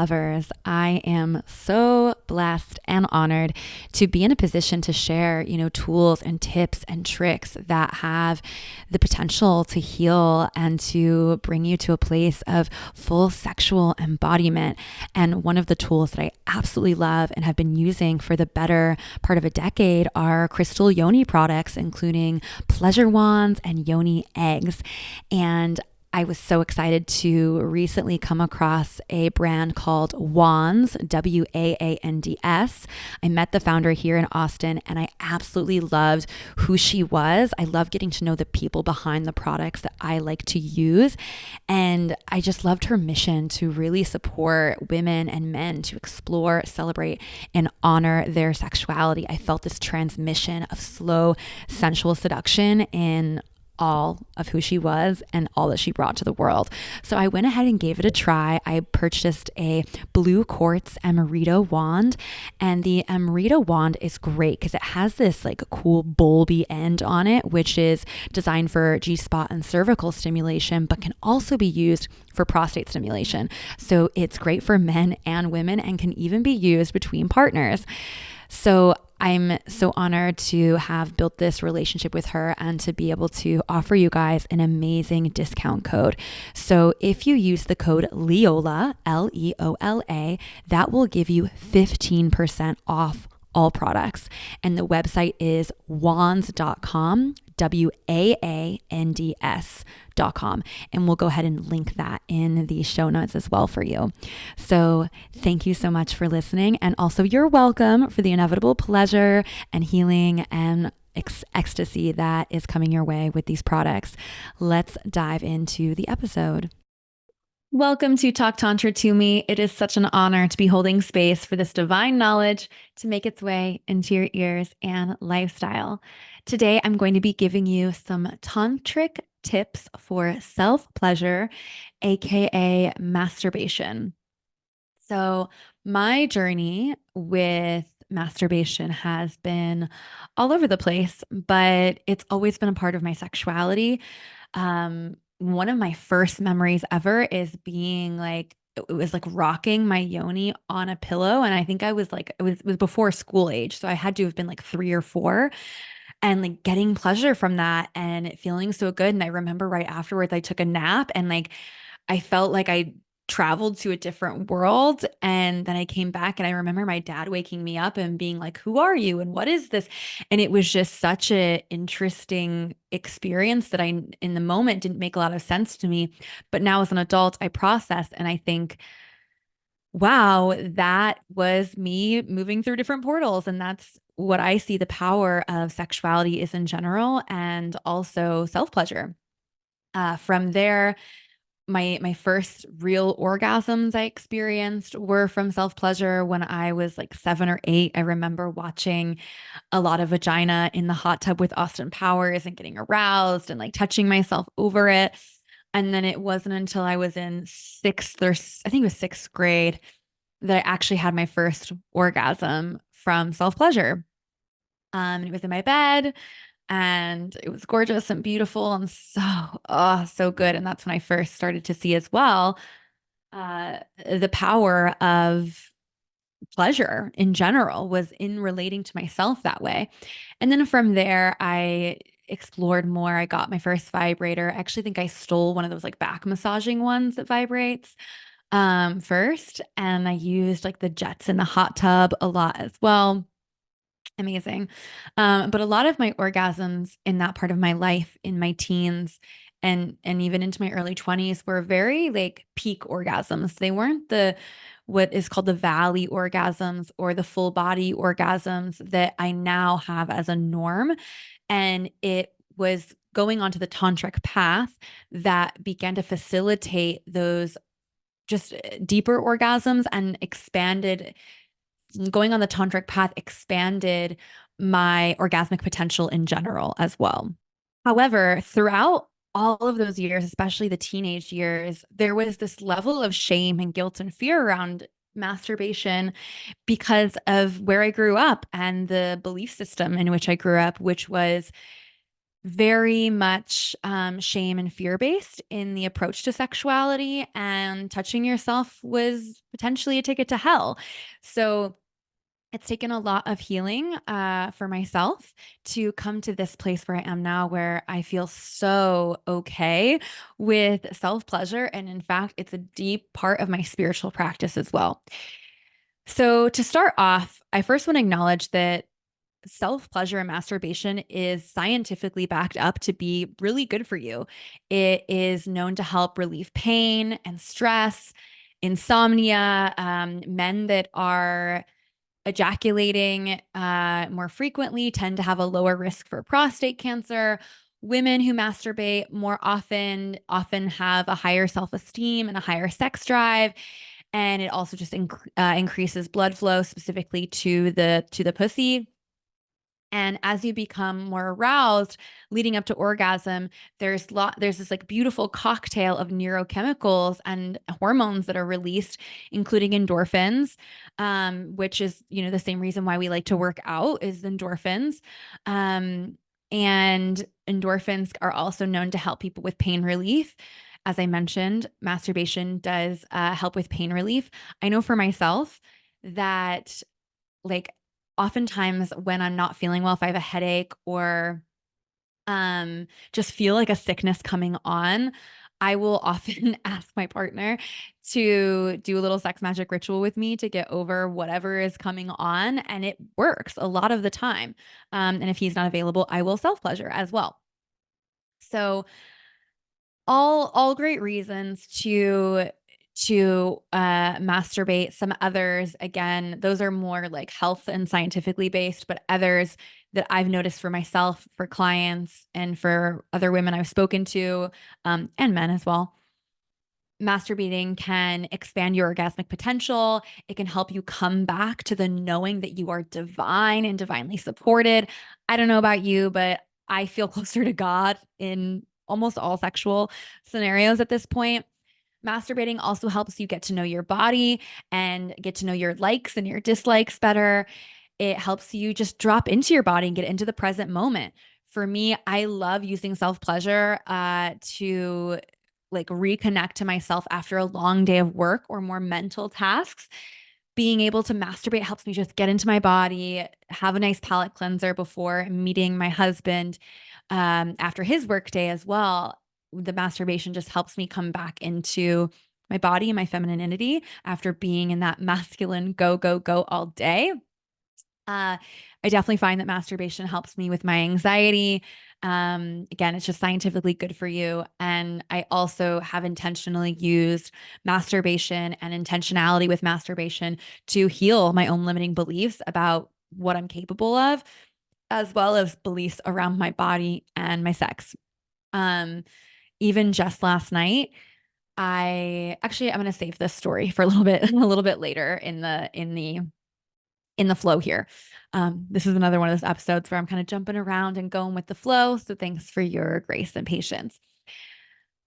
lovers. I am so blessed and honored to be in a position to share, tools and tips and tricks that have the potential to heal and to bring you to a place of full sexual embodiment. And one of the tools that I absolutely love and have been using for the better part of a decade are crystal yoni products, including pleasure wands and yoni eggs. And I was so excited to recently come across a brand called Wands, Wands. I met the founder here in Austin and I absolutely loved who she was. I love getting to know the people behind the products that I like to use. And I just loved her mission to really support women and men to explore, celebrate, and honor their sexuality. I felt this transmission of slow, sensual seduction in all of who she was and all that she brought to the world. So I went ahead and gave it a try. I purchased a blue quartz Emerita wand, and the Emerita wand is great because it has this like cool bulby end on it, which is designed for G-spot and cervical stimulation, but can also be used for prostate stimulation. So it's great for men and women and can even be used between partners. So I'm so honored to have built this relationship with her and to be able to offer you guys an amazing discount code. So if you use the code Leola, Leola, that will give you 15% off all products. And the website is wands.com, Wands.com. And we'll go ahead and link that in the show notes as well for you. So thank you so much for listening. And also you're welcome for the inevitable pleasure and healing and ecstasy that is coming your way with these products. Let's dive into the episode. Welcome to Talk Tantra to Me. It is such an honor to be holding space for this divine knowledge to make its way into your ears and lifestyle. Today, I'm going to be giving you some tantric tips for self-pleasure, aka masturbation. So my journey with masturbation has been all over the place, but it's always been a part of my sexuality. One of my first memories ever is being like, it was like rocking my yoni on a pillow. And I think I was like, it was before school age. So I had to have been like 3 or 4 and like getting pleasure from that and it feeling so good. And I remember right afterwards, I took a nap and like, I felt like I traveled to a different world. And then I came back and I remember my dad waking me up and being like, who are you? And what is this? And it was just such an interesting experience that in the moment didn't make a lot of sense to me. But now as an adult, I process and I think, wow, that was me moving through different portals. And that's what I see the power of sexuality is in general and also self-pleasure. From there, my first real orgasms I experienced were from self-pleasure when I was like 7 or 8. I remember watching a lot of vagina in the hot tub with Austin Powers and getting aroused and like touching myself over it. And then it wasn't until I was in I think it was 6th grade that I actually had my first orgasm from self-pleasure. And it was in my bed and it was gorgeous and beautiful and so good. And that's when I first started to see as well the power of pleasure in general was in relating to myself that way. And then from there, I explored more. I got my first vibrator. I actually think I stole one of those like back massaging ones that vibrates first. And I used like the jets in the hot tub a lot as well. Amazing. But a lot of my orgasms in that part of my life in my teens and even into my early 20s were very like peak orgasms. They weren't the what is called the valley orgasms or the full body orgasms that I now have as a norm. And it was going onto the tantric path that began to facilitate those just deeper orgasms and expanded going on the tantric path expanded my orgasmic potential in general as well. However, throughout all of those years, especially the teenage years, there was this level of shame and guilt and fear around masturbation because of where I grew up and the belief system in which I grew up, which was very much shame and fear based in the approach to sexuality, and touching yourself was potentially a ticket to hell. So it's taken a lot of healing for myself to come to this place where I am now, where I feel so okay with self pleasure. And in fact, it's a deep part of my spiritual practice as well. So, to start off, I first want to acknowledge that self pleasure and masturbation is scientifically backed up to be really good for you. It is known to help relieve pain and stress, insomnia, men that are ejaculating more frequently tend to have a lower risk for prostate cancer. Women who masturbate more often have a higher self-esteem and a higher sex drive, and it also just increases blood flow specifically to the pussy. And as you become more aroused leading up to orgasm, there's this like beautiful cocktail of neurochemicals and hormones that are released, including endorphins, which is, the same reason why we like to work out is endorphins. Um, and endorphins are also known to help people with pain relief. As I mentioned, masturbation does help with pain relief. I know for myself that, like, oftentimes when I'm not feeling well, if I have a headache or just feel like a sickness coming on, I will often ask my partner to do a little sex magic ritual with me to get over whatever is coming on. And it works a lot of the time. And if he's not available, I will self pleasure as well. So all great reasons to masturbate. Some others, again, those are more like health and scientifically based, but others that I've noticed for myself, for clients, and for other women I've spoken to, and men as well. Masturbating can expand your orgasmic potential. It can help you come back to the knowing that you are divine and divinely supported. I don't know about you, but I feel closer to God in almost all sexual scenarios at this point. Masturbating also helps you get to know your body and get to know your likes and your dislikes better. It helps you just drop into your body and get into the present moment. For me, I love using self pleasure to like reconnect to myself after a long day of work or more mental tasks. Being able to masturbate helps me just get into my body, have a nice palate cleanser before meeting my husband after his work day as well. The masturbation just helps me come back into my body and my femininity after being in that masculine go, go, go all day. I definitely find that masturbation helps me with my anxiety. Again, it's just scientifically good for you. And I also have intentionally used masturbation and intentionality with masturbation to heal my own limiting beliefs about what I'm capable of, as well as beliefs around my body and my sex. Um, Even just last night, I'm going to save this story for a little bit, a little bit later in the flow here. This is another one of those episodes where I'm kind of jumping around and going with the flow. So thanks for your grace and patience.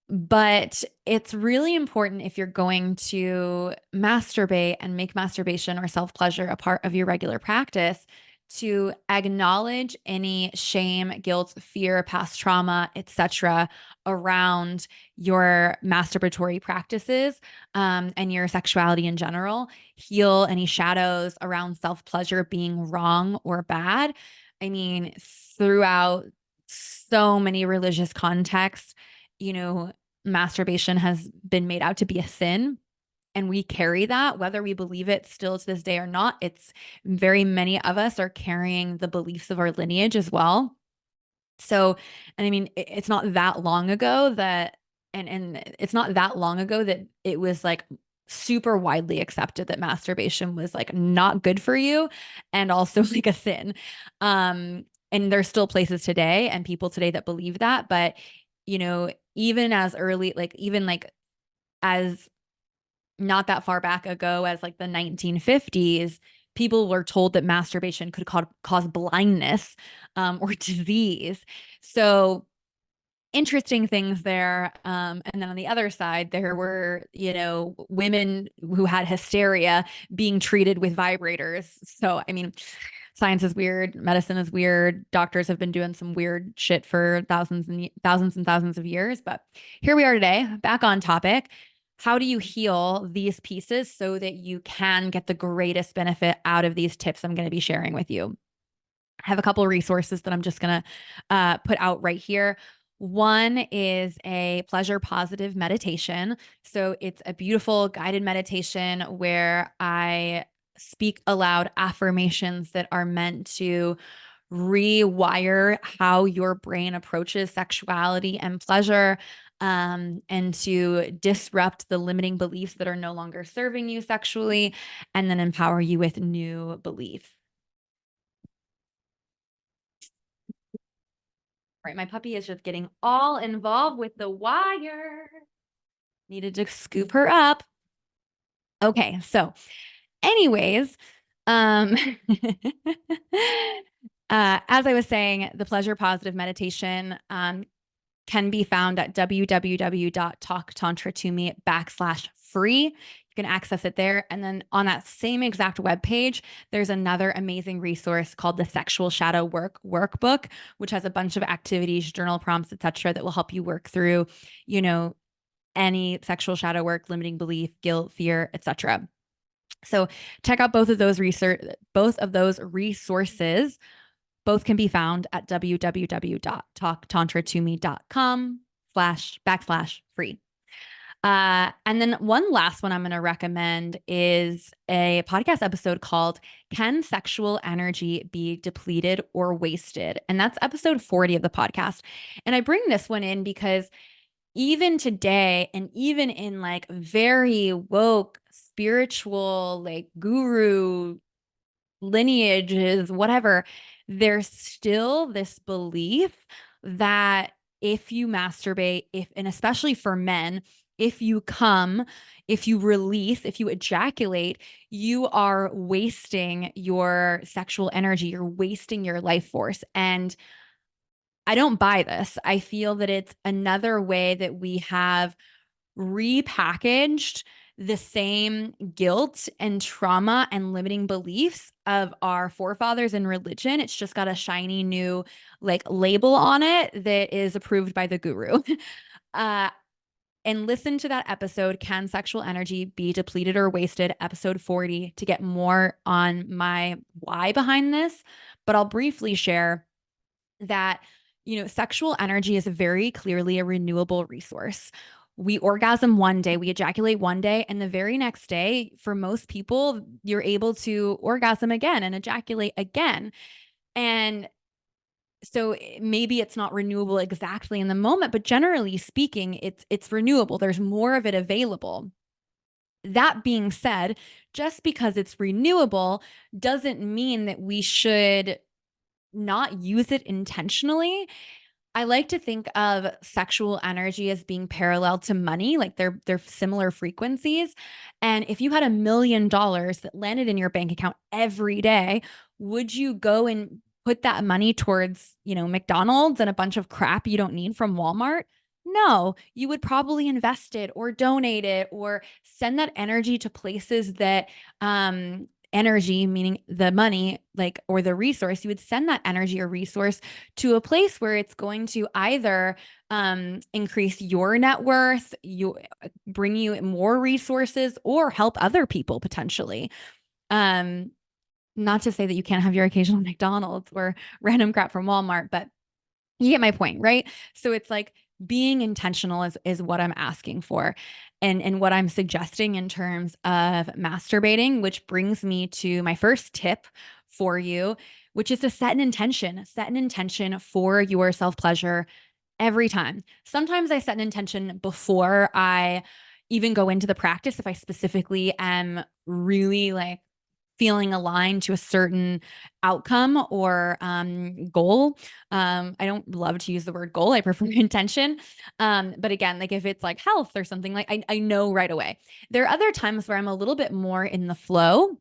But it's really important, if you're going to masturbate and make masturbation or self pleasure a part of your regular practice, to acknowledge any shame, guilt, fear, past trauma, etc., around your masturbatory practices, and your sexuality in general. Heal any shadows around self pleasure being wrong or bad. I mean, throughout so many religious contexts, you know, masturbation has been made out to be a sin. And we carry that, whether we believe it still to this day or not. It's very many of us are carrying the beliefs of our lineage as well. So, and I mean, it's not that long ago that, and it's not that long ago that it was like super widely accepted that masturbation was like not good for you and also like a sin. And there's still places today and people today that believe that, but even as early, like even like as not that far back ago as like the 1950s, people were told that masturbation could cause blindness, or disease. So interesting things there. And then on the other side, there were, women who had hysteria being treated with vibrators. So, I mean, Science is weird, medicine is weird. Doctors have been doing some weird shit for thousands and thousands of years, but here we are today, back on topic. How do you heal these pieces so that you can get the greatest benefit out of these tips I'm going to be sharing with you? I have a couple of resources that I'm just going to put out right here. One is a pleasure positive meditation. So it's a beautiful guided meditation where I speak aloud affirmations that are meant to rewire how your brain approaches sexuality and pleasure, and to disrupt the limiting beliefs that are no longer serving you sexually, and then empower you with new beliefs. Right, my puppy is just getting all involved with the wire. Needed to scoop her up. Okay, so anyways, um as I was saying, the pleasure positive meditation can be found at www.talktantratome.com/free. You can access it there. And then on that same exact webpage, there's another amazing resource called the Sexual Shadow Workbook, which has a bunch of activities, journal prompts, etc., that will help you work through, you know, any sexual shadow work, limiting belief, guilt, fear, etc. So check out both of those resources. Both can be found at www.talktantratome.com/free. And then one last one I'm going to recommend is a podcast episode called Can Sexual Energy Be Depleted or Wasted? And that's episode 40 of the podcast. And I bring this one in because even today, and even in like very woke, spiritual, like guru lineages, whatever, there's still this belief that if you masturbate, and especially for men, if you come, if you release, if you ejaculate, you are wasting your sexual energy, you're wasting your life force. And I don't buy this. I feel that it's another way that we have repackaged the same guilt and trauma and limiting beliefs of our forefathers in religion. It's just got a shiny new like label on it that is approved by the guru. uh, and listen to that episode, Can Sexual Energy Be Depleted or Wasted? Episode 40 to get more on my why behind this. But I'll briefly share that, sexual energy is very clearly a renewable resource. We orgasm one day, we ejaculate one day, and the very next day, for most people, you're able to orgasm again and ejaculate again. And so maybe it's not renewable exactly in the moment, but generally speaking, it's renewable. There's more of it available. That being said, just because it's renewable doesn't mean that we should not use it intentionally. I like to think of sexual energy as being parallel to money, like they're similar frequencies. And if you had $1 million that landed in your bank account every day, would you go and put that money towards, McDonald's and a bunch of crap you don't need from Walmart? No, you would probably invest it or donate it or send that energy to places that energy, meaning the money, like, or the resource, you would send that energy or resource to a place where it's going to either increase your net worth, bring you more resources, or help other people potentially. Not to say that you can't have your occasional McDonald's or random crap from Walmart, but you get my point, right? So it's like being intentional is what I'm asking for, and what I'm suggesting in terms of masturbating, which brings me to my first tip for you, which is to set an intention. Set an intention for your self-pleasure every time. Sometimes I set an intention before I even go into the practice if I specifically am really like feeling aligned to a certain outcome or goal. I don't love to use the word goal. I prefer intention. But again, like if it's like health or something, like I know right away. There are other times where I'm a little bit more in the flow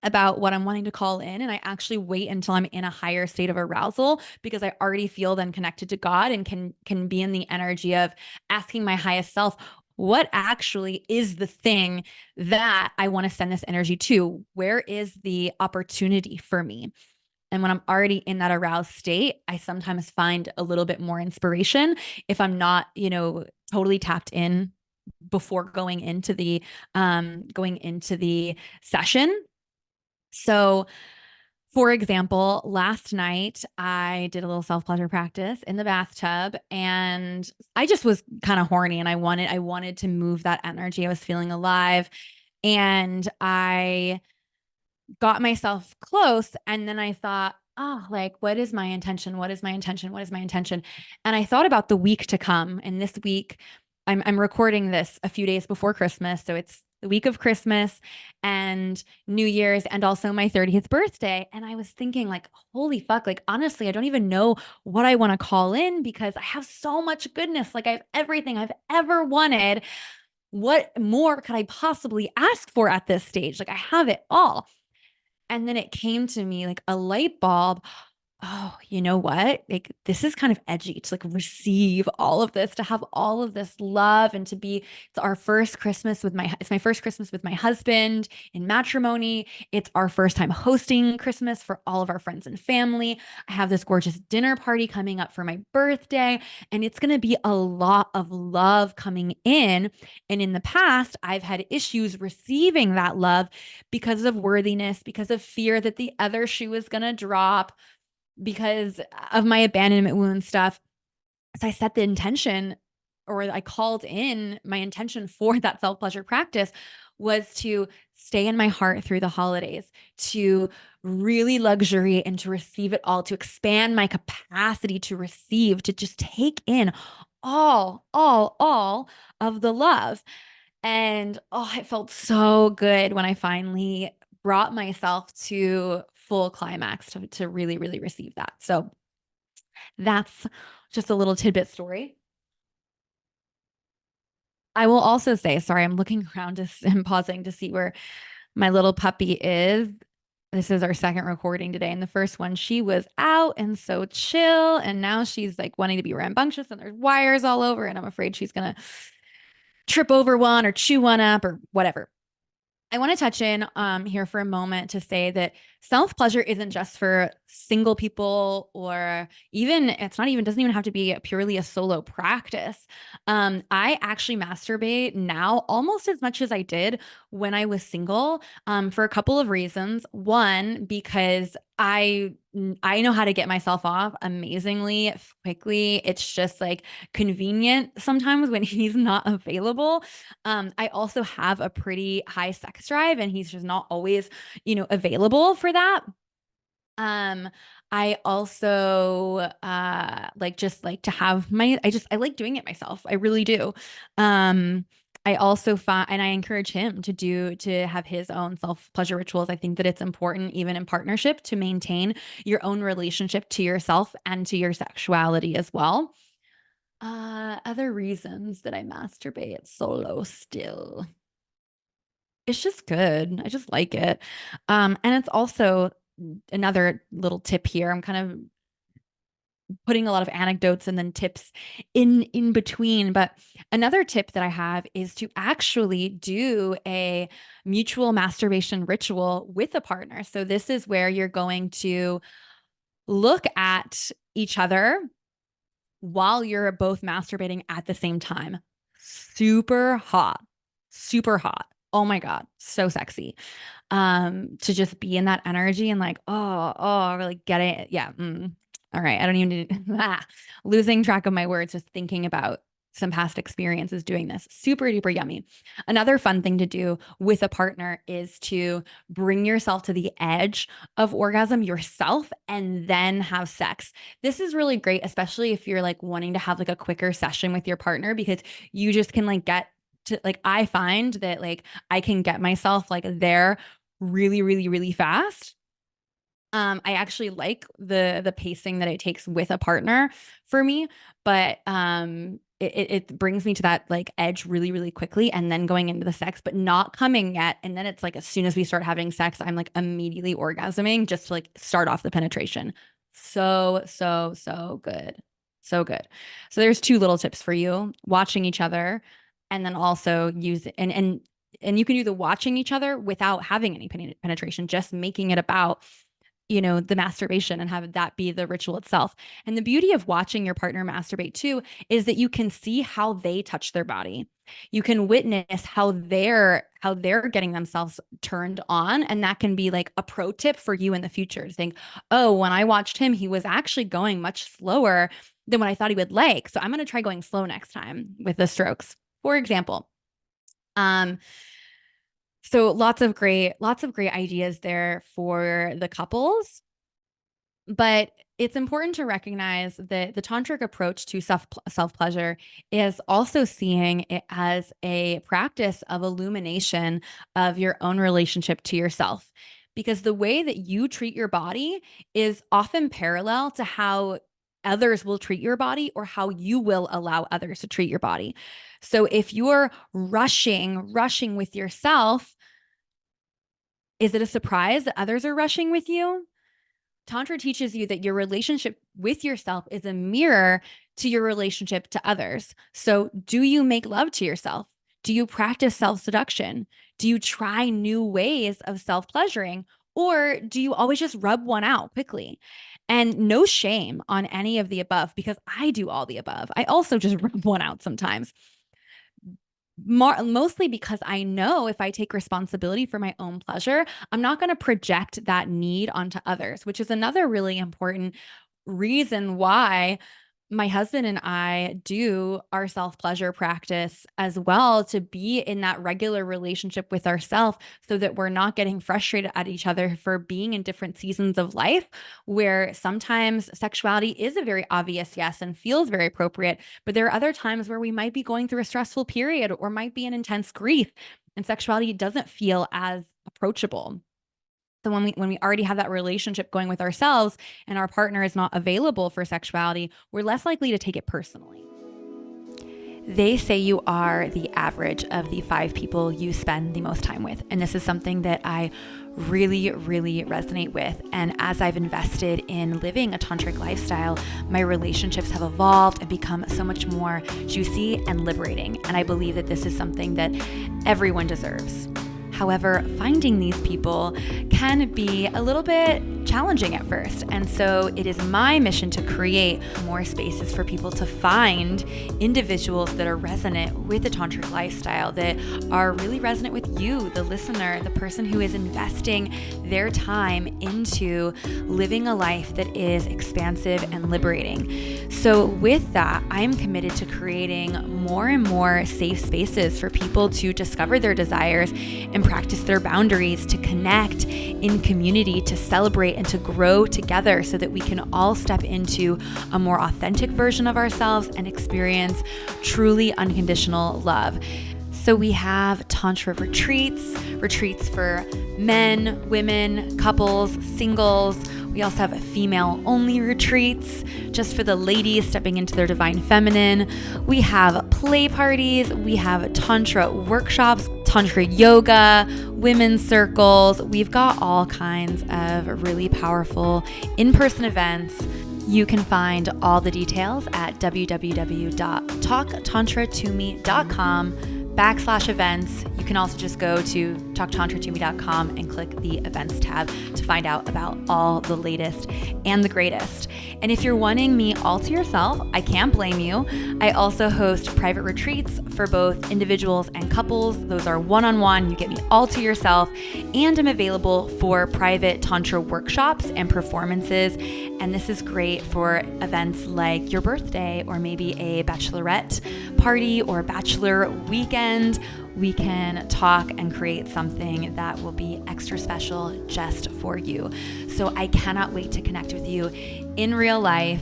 about what I'm wanting to call in. And I actually wait until I'm in a higher state of arousal because I already feel then connected to God and can be in the energy of asking my highest self, what actually is the thing that I want to send this energy to? Where is the opportunity for me? And when I'm already in that aroused state, I sometimes find a little bit more inspiration if I'm not, totally tapped in before going into the session. So, for example, last night I did a little self-pleasure practice in the bathtub, and I just was kind of horny, and I wanted to move that energy. I was feeling alive, and I got myself close, and then I thought, oh, like, what is my intention? What is my intention? What is my intention? And I thought about the week to come. And this week, I'm recording this a few days before Christmas. So it's the week of Christmas and New Year's and also my 30th birthday. And I was thinking, like, holy fuck, like, honestly, I don't even know what I want to call in because I have so much goodness. Like, I have everything I've ever wanted. What more could I possibly ask for at this stage? Like, I have it all. And then it came to me like a light bulb. Oh, you know what? Like, this is kind of edgy to like receive all of this, to have all of this love, and to be, it's my first Christmas with my husband in matrimony. It's our first time hosting Christmas for all of our friends and family. I have this gorgeous dinner party coming up for my birthday, and it's going to be a lot of love coming in. And in the past, I've had issues receiving that love because of worthiness, because of fear that the other shoe is going to drop, because of my abandonment wound stuff. So I set the intention, or I called in my intention for that self pleasure practice was to stay in my heart through the holidays, to really luxury and to receive it all, to expand my capacity to receive, to just take in all of the love. And oh, it felt so good when I finally brought myself to full climax to really, really receive that. So that's just a little tidbit story. I will also say, sorry, I'm looking around and pausing to see where my little puppy is. This is our second recording today. And the first one, she was out and so chill. And now she's like wanting to be rambunctious, and there's wires all over. And I'm afraid she's going to trip over one or chew one up or whatever. I want to touch in here for a moment to say that self pleasure isn't just for single people, or even, it's not even, doesn't even have to be purely a solo practice. I actually masturbate now almost as much as I did when I was single, for a couple of reasons. One, because I know how to get myself off amazingly quickly. It's just like convenient sometimes when he's not available. I also have a pretty high sex drive, and he's just not always, available for that. Um, I also like, just like to have I like doing it myself. I really do. Um, I also find, and I encourage him to have his own self pleasure rituals. I think that it's important, even in partnership, to maintain your own relationship to yourself and to your sexuality as well. Other reasons that I masturbate solo still. It's just good. I just like it. And it's also another little tip here. I'm kind of putting a lot of anecdotes and then tips in between, but another tip that I have is to actually do a mutual masturbation ritual with a partner. So this is where you're going to look at each other while you're both masturbating at the same time. Super hot. Super hot. Oh my God. So sexy. To just be in that energy and like, really get it. Yeah. All right. I don't even need losing track of my words, just thinking about some past experiences doing this. Super duper yummy. Another fun thing to do with a partner is to bring yourself to the edge of orgasm yourself and then have sex. This is really great, especially if you're like wanting to have like a quicker session with your partner, because you just can like get to, like, I find that like I can get myself like there really, really, really fast. I actually like the pacing that it takes with a partner for me, but it brings me to that like edge really, really quickly, and then going into the sex, but not coming yet. And then it's like as soon as we start having sex, I'm like immediately orgasming just to like start off the penetration. So, so, so good. So good. So there's two little tips for you: watching each other, and then also use and you can do the watching each other without having any penetration, just making it about the masturbation and have that be the ritual itself. And the beauty of watching your partner masturbate too is that you can see how they touch their body. You can witness how they're getting themselves turned on, and that can be like a pro tip for you in the future to think, "Oh, when I watched him, he was actually going much slower than what I thought he would like. So I'm going to try going slow next time with the strokes." For example. Um so lots of great ideas there for the couples. But it's important to recognize that the tantric approach to self pleasure is also seeing it as a practice of illumination of your own relationship to yourself. Because the way that you treat your body is often parallel to how others will treat your body or how you will allow others to treat your body. So if you're rushing with yourself, is it a surprise that others are rushing with you? Tantra teaches you that your relationship with yourself is a mirror to your relationship to others. So, do you make love to yourself? Do you practice self seduction? Do you try new ways of self pleasuring? Or do you always just rub one out quickly? And no shame on any of the above because I do all the above. I also just rub one out sometimes. Mostly because I know if I take responsibility for my own pleasure, I'm not going to project that need onto others, which is another really important reason why my husband and I do our self pleasure practice as well, to be in that regular relationship with ourselves so that we're not getting frustrated at each other for being in different seasons of life where sometimes sexuality is a very obvious yes and feels very appropriate. But there are other times where we might be going through a stressful period or might be in intense grief and sexuality doesn't feel as approachable. So when we already have that relationship going with ourselves and our partner is not available for sexuality, we're less likely to take it personally. They say you are the average of the 5 people you spend the most time with. And this is something that I really, really resonate with. And as I've invested in living a tantric lifestyle, my relationships have evolved and become so much more juicy and liberating. And I believe that this is something that everyone deserves. However, finding these people can be a little bit challenging at first. And so it is my mission to create more spaces for people to find individuals that are resonant with the tantric lifestyle, that are really resonant with you, the listener, the person who is investing their time into living a life that is expansive and liberating. So with that, I'm committed to creating more and more safe spaces for people to discover their desires and practice their boundaries, to connect in community, to celebrate and to grow together so that we can all step into a more authentic version of ourselves and experience truly unconditional love. So we have Tantra retreats for men, women, couples, singles. We also have female-only retreats just for the ladies stepping into their divine feminine. We have play parties. We have Tantra workshops, Tantra yoga, women's circles. We've got all kinds of really powerful in-person events. You can find all the details at www.talktantratome.com/events. You can also just go to talktantratome.com and click the events tab to find out about all the latest and the greatest. And if you're wanting me all to yourself, I can't blame you. I also host private retreats for both individuals and couples. Those are one-on-one. You get me all to yourself. And I'm available for private Tantra workshops and performances. And this is great for events like your birthday or maybe a bachelorette party or bachelor weekend. We can talk and create something that will be extra special just for you. So I cannot wait to connect with you in real life.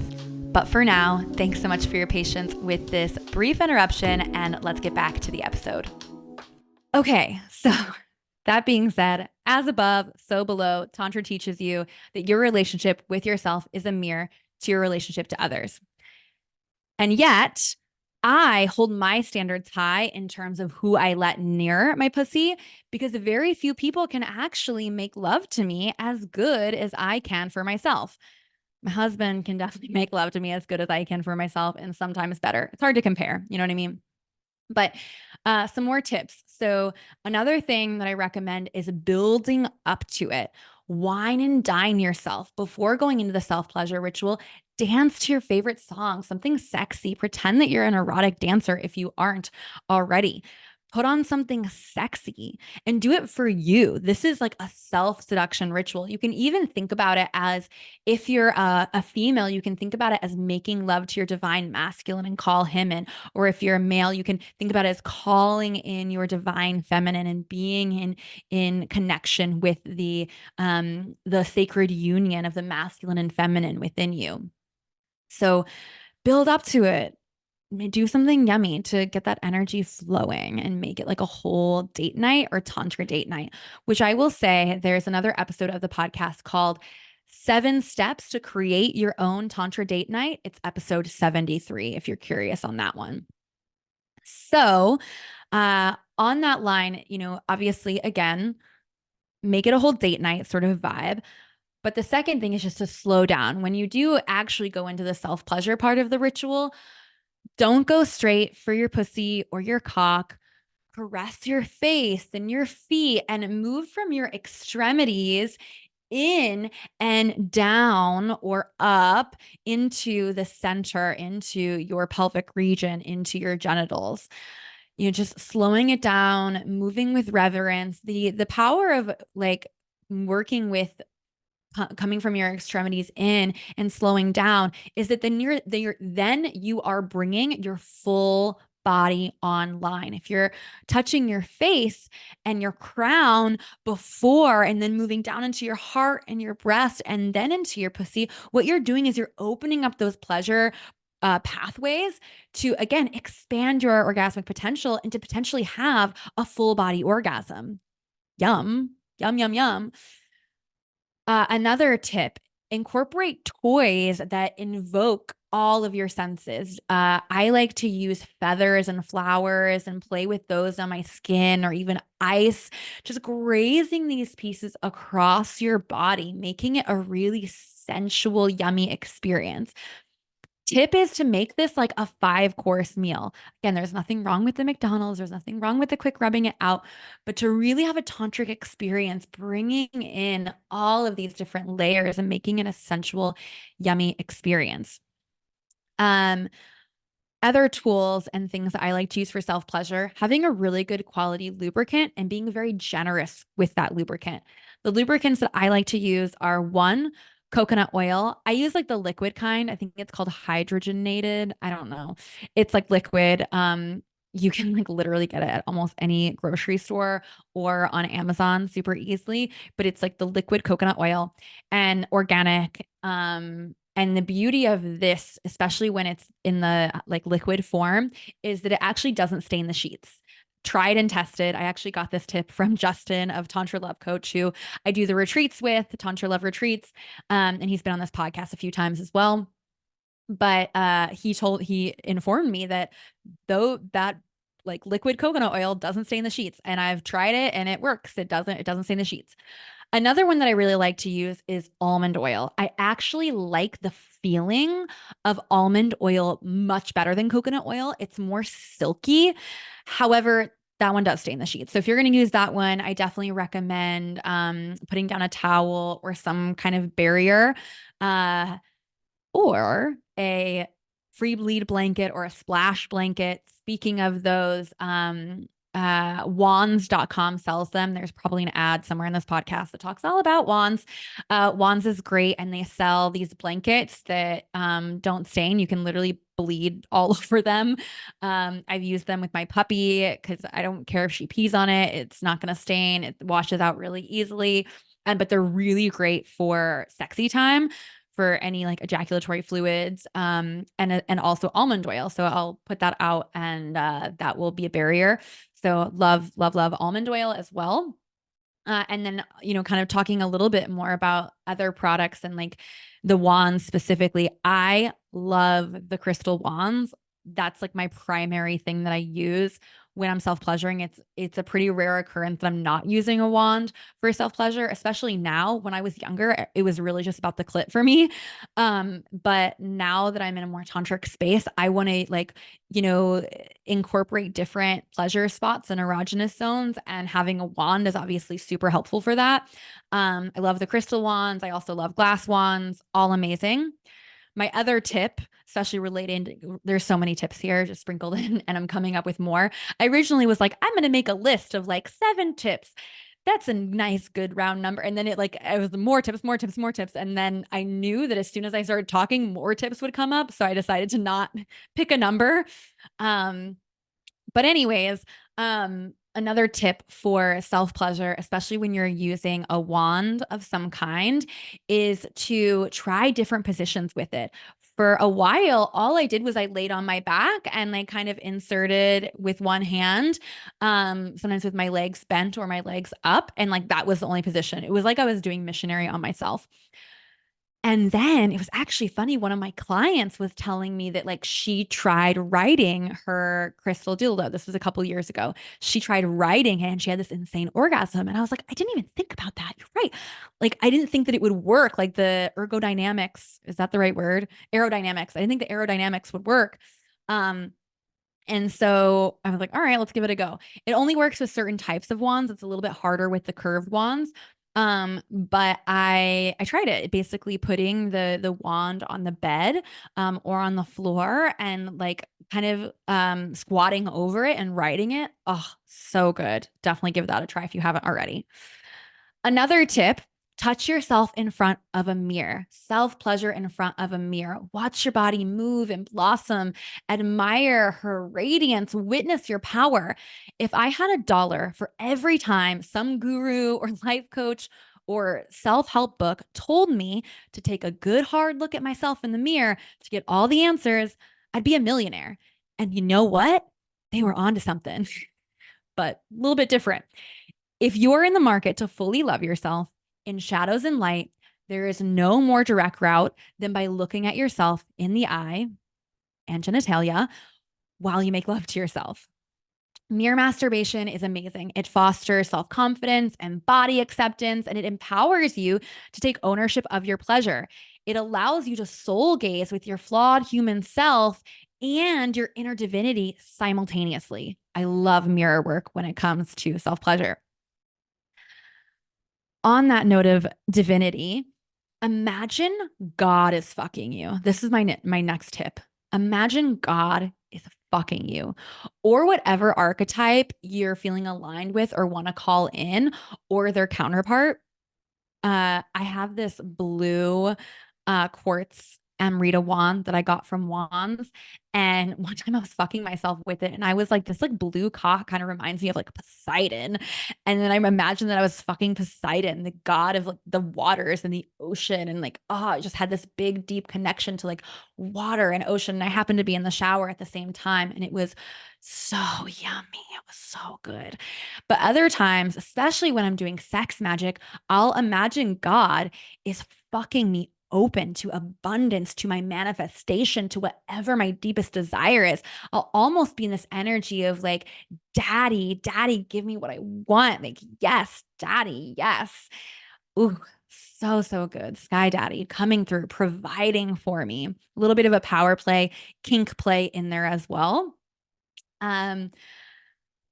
But for now, thanks so much for your patience with this brief interruption, and let's get back to the episode. Okay, so that being said, as above, so below, Tantra teaches you that your relationship with yourself is a mirror to your relationship to others. And yet, I hold my standards high in terms of who I let near my pussy, because very few people can actually make love to me as good as I can for myself. My husband can definitely make love to me as good as I can for myself, and sometimes better. It's hard to compare. You know what I mean? But some more tips. So another thing that I recommend is building up to it. wine and dine yourself before going into the self-pleasure ritual. Dance to your favorite song, something sexy. Pretend that you're an erotic dancer if you aren't already. Put on something sexy and do it for you. This is like a self seduction ritual. You can even think about it as, if you're a female, you can think about it as making love to your divine masculine and call him in. Or if you're a male, you can think about it as calling in your divine feminine and being in connection with the sacred union of the masculine and feminine within you. So build up to it. Do something yummy to get that energy flowing and make it like a whole date night or Tantra date night, which I will say there's another episode of the podcast called 7 Steps to Create Your Own Tantra Date Night. It's episode 73, if you're curious on that one. So, on that line, obviously, again, make it a whole date night sort of vibe. But the second thing is just to slow down. When you do actually go into the self pleasure part of the ritual, don't go straight for your pussy or your cock. Caress your face and your feet and move from your extremities in and down or up into the center, into your pelvic region, into your genitals. Just slowing it down, moving with reverence. The power of like working with coming from your extremities in and slowing down is that then you are bringing your full body online. If you're touching your face and your crown before and then moving down into your heart and your breast and then into your pussy, what you're doing is you're opening up those pleasure pathways to, again, expand your orgasmic potential and to potentially have a full body orgasm. Yum, yum, yum, yum. Another tip: incorporate toys that invoke all of your senses. I like to use feathers and flowers and play with those on my skin, or even ice, just grazing these pieces across your body, making it a really sensual, yummy experience. Tip is to make this like a 5-course meal. Again, there's nothing wrong with the McDonald's. There's nothing wrong with the quick rubbing it out, but to really have a tantric experience, bringing in all of these different layers and making it a sensual, yummy experience. Other tools and things that I like to use for self pleasure: having a really good quality lubricant and being very generous with that lubricant. The lubricants that I like to use are, one, coconut oil. I use like the liquid kind. I think it's called hydrogenated. I don't know. It's like liquid. You can like literally get it at almost any grocery store or on Amazon super easily, but it's like the liquid coconut oil and organic. And the beauty of this, especially when it's in the like liquid form, is that it actually doesn't stain the sheets. Tried and tested. I actually got this tip from Justin of Tantra Love Coach, who I do the retreats with, the Tantra Love retreats. And he's been on this podcast a few times as well. But he informed me that though that like liquid coconut oil doesn't stain the sheets, and I've tried it and it works. It doesn't stain the sheets. Another one that I really like to use is almond oil. I actually like the feeling of almond oil much better than coconut oil. It's more silky. However, that one does stain the sheets. So if you're going to use that one, I definitely recommend putting down a towel or some kind of barrier, or a free bleed blanket or a splash blanket. Speaking of those, wands.com sells them. There's probably an ad somewhere in this podcast that talks all about wands. Wands is great, and they sell these blankets that don't stain. You can literally bleed all over them. I've used them with my puppy because I don't care if she pees on it. It's not going to stain. It washes out really easily. But they're really great for sexy time, for any like ejaculatory fluids, and also almond oil. So I'll put that out, and that will be a barrier. So love, love, love almond oil as well. And then, kind of talking a little bit more about other products and like the wands specifically. I love the crystal wands. that's like my primary thing that I use when I'm self-pleasuring. It's a pretty rare occurrence that I'm not using a wand for self-pleasure, especially now. When I was younger, it was really just about the clit for me. But now that I'm in a more tantric space, I want to like, you know, incorporate different pleasure spots and erogenous zones, and having a wand is obviously super helpful for that. I love the crystal wands. I also love glass wands, all amazing. My other tip, especially related, there's so many tips here just sprinkled in, and I'm coming up with more. I originally was like, I'm going to make a list of like 7 tips. That's a nice, good round number. And then it was more tips, more tips, more tips. And then I knew that as soon as I started talking, more tips would come up. So I decided to not pick a number. Um, but anyways, another tip for self-pleasure, especially when you're using a wand of some kind, is to try different positions with it. For a while, all I did was I laid on my back and like kind of inserted with one hand, sometimes with my legs bent or my legs up. And like that was the only position. It was like I was doing missionary on myself. And then it was actually funny. One of my clients was telling me that like she tried writing her crystal dildo. This was a couple years ago. She tried writing it and she had this insane orgasm. And I was like, I didn't even think about that. You're right. Like I didn't think that it would work. Like the ergodynamics, is that the right word? Aerodynamics. I didn't think the aerodynamics would work. Um, and so I was like, all right, let's give it a go. It only works with certain types of wands. It's a little bit harder with the curved wands. But I tried it, basically putting the wand on the bed or on the floor and like kind of squatting over it and writing it. Oh, so good. Definitely give that a try if you haven't already. Another tip, touch yourself in front of a mirror, self pleasure in front of a mirror. Watch your body move and blossom, admire her radiance, witness your power. If I had $1 for every time some guru or life coach or self help book told me to take a good hard look at myself in the mirror to get all the answers, I'd be a millionaire. And you know what? They were onto something, but a little bit different. If you're in the market to fully love yourself in shadows and light, there is no more direct route than by looking at yourself in the eye and genitalia while you make love to yourself. Mere masturbation is amazing. It fosters self confidence and body acceptance, and it empowers you to take ownership of your pleasure. It allows you to soul gaze with your flawed human self and your inner divinity simultaneously. I love mirror work when it comes to self pleasure. On that note of divinity, imagine God is fucking you. This is my next tip. Imagine God is fucking you, or whatever archetype you're feeling aligned with or want to call in, or their counterpart. I have this blue quartz Amrita wand that I got from Wands. And one time I was fucking myself with it. And I was like, this like blue cock kind of reminds me of like Poseidon. And then I imagined that I was fucking Poseidon, the god of like the waters and the ocean. And like, oh, I just had this big, deep connection to like water and ocean. And I happened to be in the shower at the same time. And it was so yummy. It was so good. But other times, especially when I'm doing sex magic, I'll imagine God is fucking me open to abundance, to my manifestation, to whatever my deepest desire is. I'll almost be in this energy of like, daddy, daddy, give me what I want. Like, yes, daddy, yes. Ooh, so, so good. Sky Daddy coming through, providing for me. A little bit of a power play, kink play in there as well. Um,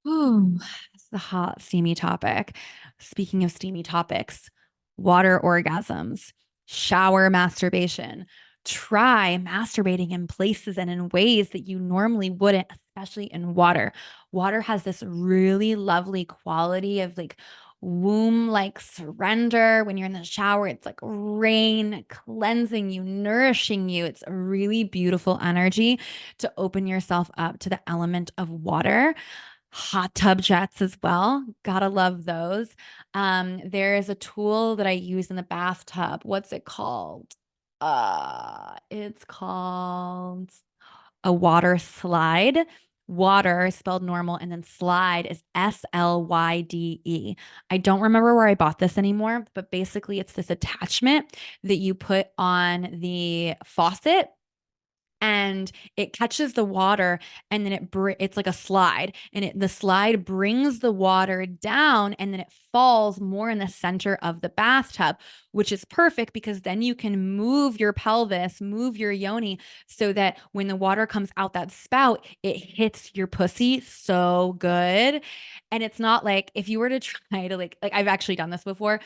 Ooh, it's the hot, steamy topic. Speaking of steamy topics, water orgasms, shower masturbation. Try masturbating in places and in ways that you normally wouldn't, especially in water. Water has this really lovely quality of like womb like surrender. When you're in the shower, it's like rain cleansing you, nourishing you. It's a really beautiful energy to open yourself up to the element of water. Hot tub jets as well. Gotta love those. There is a tool that I use in the bathtub. What's it called? It's called a water slide. Water spelled normal, and then slide is SLYDE. I don't remember where I bought this anymore, but basically it's this attachment that you put on the faucet, and it catches the water, and then it's like a slide, and the slide brings the water down, and then it falls more in the center of the bathtub, which is perfect because then you can move your pelvis, move your yoni, so that when the water comes out that spout, it hits your pussy so good. And it's not like if you were to try to like I've actually done this before,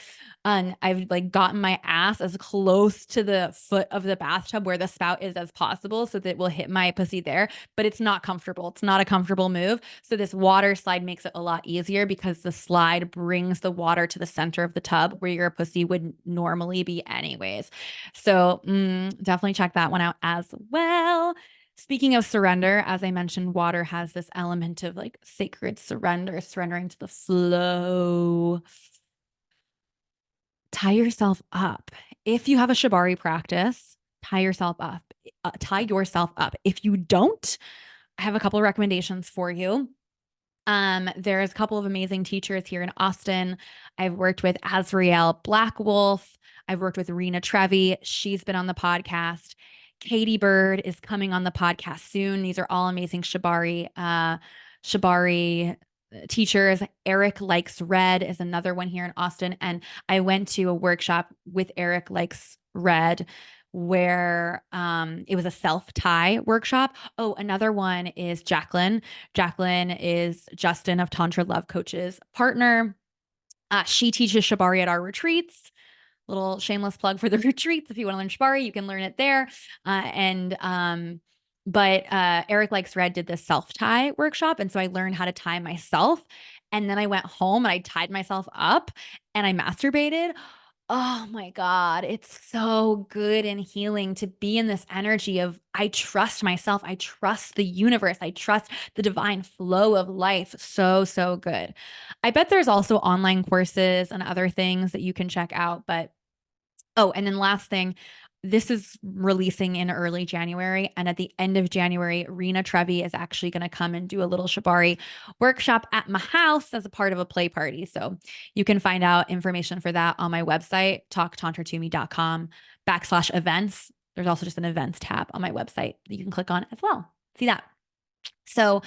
and I've like gotten my ass as close to the foot of the bathtub where the spout is as possible so that it will hit my pussy there, but it's not comfortable. It's not a comfortable move. So this water slide makes it a lot easier because the slide brings the water to the center of the tub where your pussy would normally be anyways. So definitely check that one out as well. Speaking of surrender, as I mentioned, water has this element of like sacred surrender, surrendering to the flow. Tie yourself up. If you have a shibari practice, tie yourself up. Tie yourself up. If you don't, I have a couple of recommendations for you. There's a couple of amazing teachers here in Austin. I've worked with Azrael Blackwolf. I've worked with Rena Trevi. She's been on the podcast. Katie Bird is coming on the podcast soon. These are all amazing Shibari teachers. Eric Likes Red is another one here in Austin. And I went to a workshop with Eric Likes Red where it was a self-tie workshop. Oh, another one is Jacqueline. Jacqueline is Justin of Tantra Love Coach's partner. She teaches Shibari at our retreats. Little shameless plug for the retreats. If you want to learn Shibari, you can learn it there. But Eric Likes Red did this self-tie workshop. And so I learned how to tie myself. And then I went home and I tied myself up and I masturbated. Oh my God, it's so good and healing to be in this energy of I trust myself, I trust the universe, I trust the divine flow of life. So, so good. I bet there's also online courses and other things that you can check out. But oh, and then last thing, this is releasing in early January. And at the end of January, Rena Trevi is actually going to come and do a little Shibari workshop at my house as a part of a play party. So you can find out information for that on my website, talktantratoome.com/events. There's also just an events tab on my website that you can click on as well. See that. So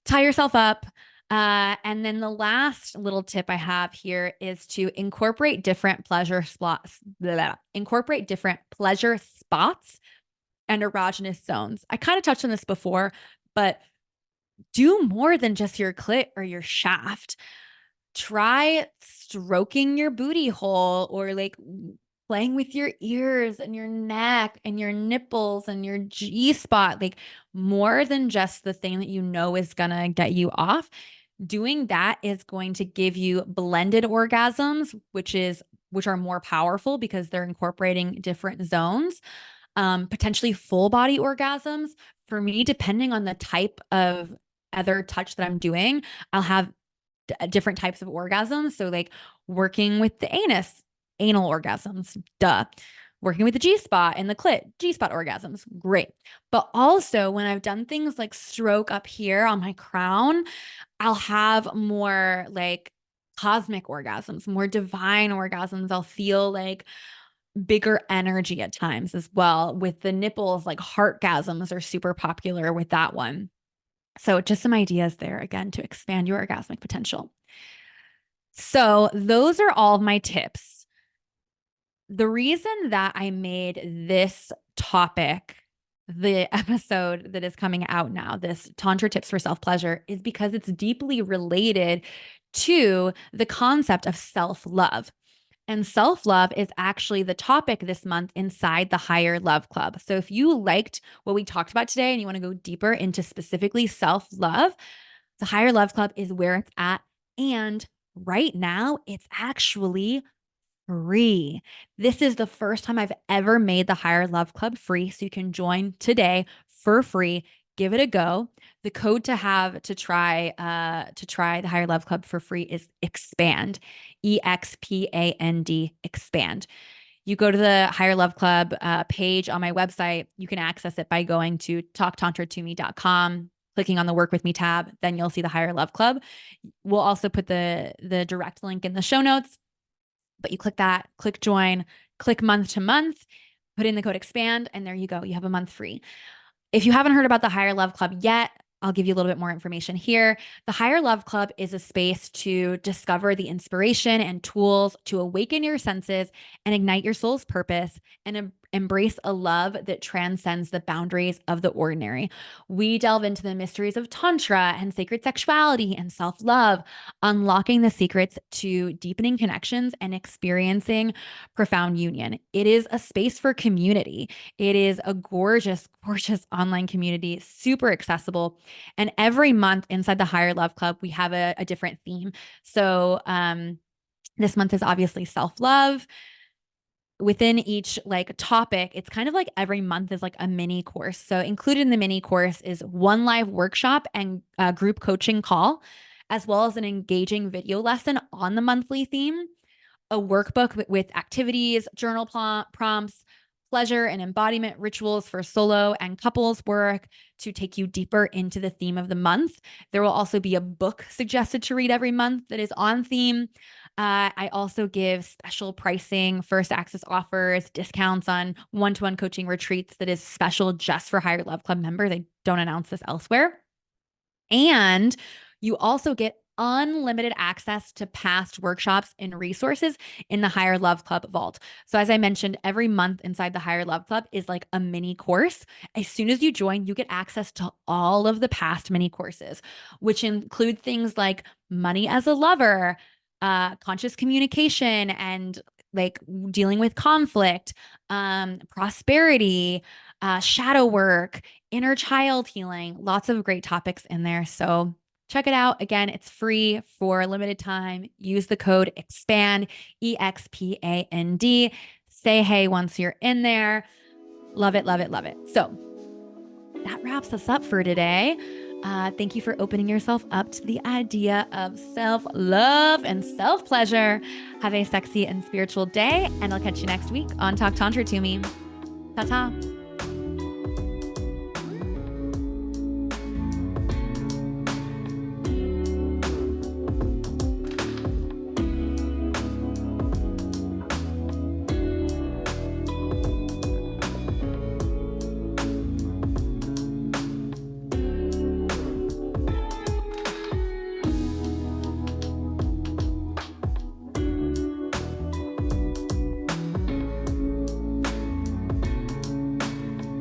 tie yourself up. And then the last little tip I have here is to incorporate different pleasure spots, incorporate different pleasure spots and erogenous zones. I kind of touched on this before, but do more than just your clit or your shaft. Try stroking your booty hole or like playing with your ears and your neck and your nipples and your G spot, like more than just the thing that you know is gonna get you off. Doing that is going to give you blended orgasms, which are more powerful because they're incorporating different zones, potentially full body orgasms. For me, depending on the type of other touch that I'm doing, I'll have different types of orgasms. So like working with the anal orgasms, duh. Working with the G spot and the clit, G spot orgasms, great. But also when I've done things like stroke up here on my crown, I'll have more like cosmic orgasms, more divine orgasms. I'll feel like bigger energy at times as well. With the nipples, like heartgasms are super popular with that one. So just some ideas there again to expand your orgasmic potential. So those are all of my tips. The reason that I made this topic the episode that is coming out now, this Tantra Tips for Self-Pleasure, is because it's deeply related to the concept of self-love. And self-love is actually the topic this month inside the Higher Love Club. So if you liked what we talked about today and you want to go deeper into specifically self-love, the Higher Love Club is where it's at. And right now, it's actually free. This is the first time I've ever made the Higher Love Club free. So you can join today for free. Give it a go. The code to have to try the Higher Love Club for free is expand, EXPAND, expand. You go to the Higher Love Club page on my website. You can access it by going to talktantratoome.com, clicking on the Work With Me tab. Then you'll see the Higher Love Club. We'll also put the direct link in the show notes. But you click that, click join, click month to month, put in the code expand, and there you go. You have a month free. If you haven't heard about the Higher Love Club yet, I'll give you a little bit more information here. The Higher Love Club is a space to discover the inspiration and tools to awaken your senses and ignite your soul's purpose and embrace a love that transcends the boundaries of the ordinary. We delve into the mysteries of Tantra and sacred sexuality and self love, unlocking the secrets to deepening connections and experiencing profound union. It is a space for community. It is a gorgeous, gorgeous online community, super accessible. And every month inside the Higher Love Club, we have a different theme. So this month is obviously self-love. Within each like topic, it's kind of like every month is like a mini course. So included in the mini course is one live workshop and a group coaching call, as well as an engaging video lesson on the monthly theme, a workbook with activities, journal prompts, pleasure and embodiment rituals for solo and couples work to take you deeper into the theme of the month. There will also be a book suggested to read every month that is on theme. I also give special pricing, first access offers, discounts on one-to-one coaching retreats that is special just for Higher Love Club members. They don't announce this elsewhere. And you also get unlimited access to past workshops and resources in the Higher Love Club vault. So as I mentioned, every month inside the Higher Love Club is like a mini course. As soon as you join, you get access to all of the past mini courses, which include things like money as a lover, conscious communication and like dealing with conflict, prosperity, shadow work, inner child healing, lots of great topics in there. So check it out. Again, it's free for a limited time. Use the code EXPAND, EXPAND. Say hey once you're in there. Love it, love it, love it. So that wraps us up for today. Thank you for opening yourself up to the idea of self-love and self-pleasure. Have a sexy and spiritual day, and I'll catch you next week on Talk Tantra to Me. Ta-ta.